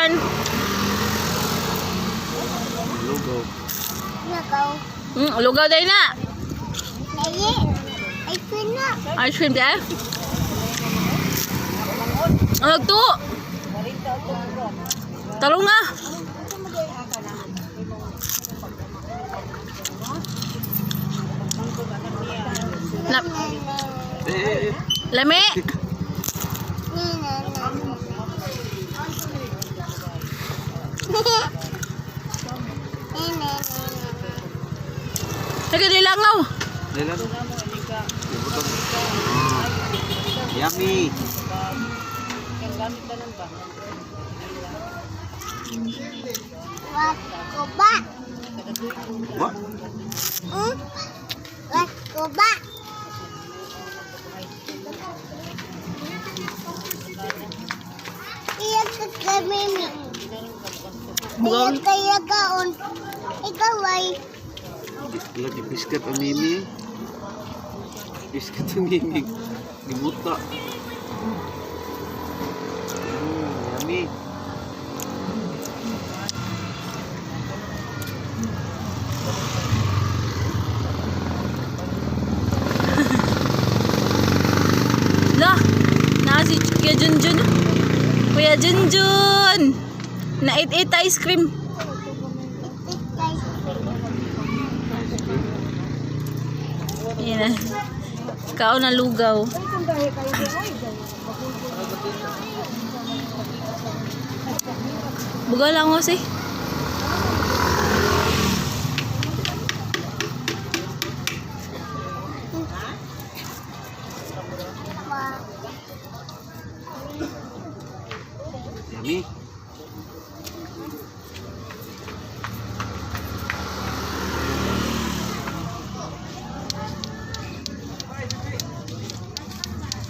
yan? Lugaw. Lugaw din na. Ice cream na. Ice cream din? Ano to? Talong na. Lami. Sige, dilangaw. Dilan. Yummy. What? Kuba. What? What? Kuba. Iya ka kami. Iya kaya ka on. Ikaw ay. Lagi biscuit ang Mimi. Biscuit ang Mimi. Gibuta. Yummy. Lah, nasi Kuya Junjun. Kuya Junjun. Na 88 ice cream. Yan na. Kao na lugaw. Buga lang ko si. Yummy.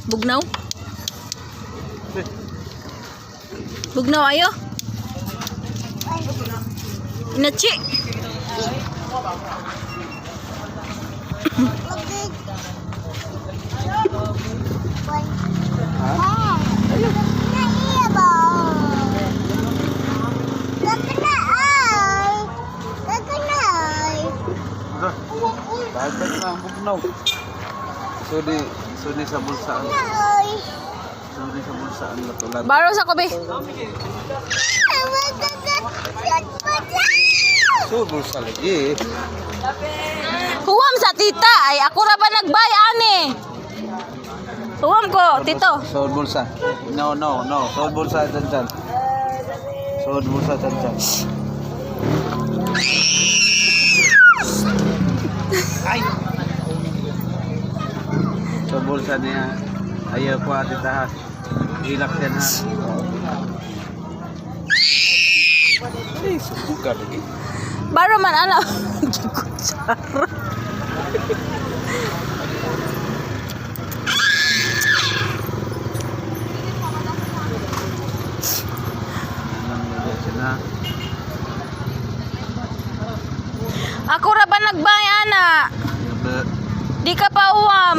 Bugnaw. Bugnaw ayo. Nachi. Bagay na ang bugnaw. Suni sa bulsaan. Suni sa bulsaan latulan. Baro sa kobe. So bulsa lagi. Huwam sa tita ay ako ra ba nagbay ani. Huwam ko tito. So bulsa. No. So bulsa dyan. So bulsa dyan. Ay. So bulsa niya. Ayaw ko ati tahat. Hilak yan ha. Ay, subukan lagi. Baro man ano. Ako ra ba nagbay ana? Di ka pa uwam.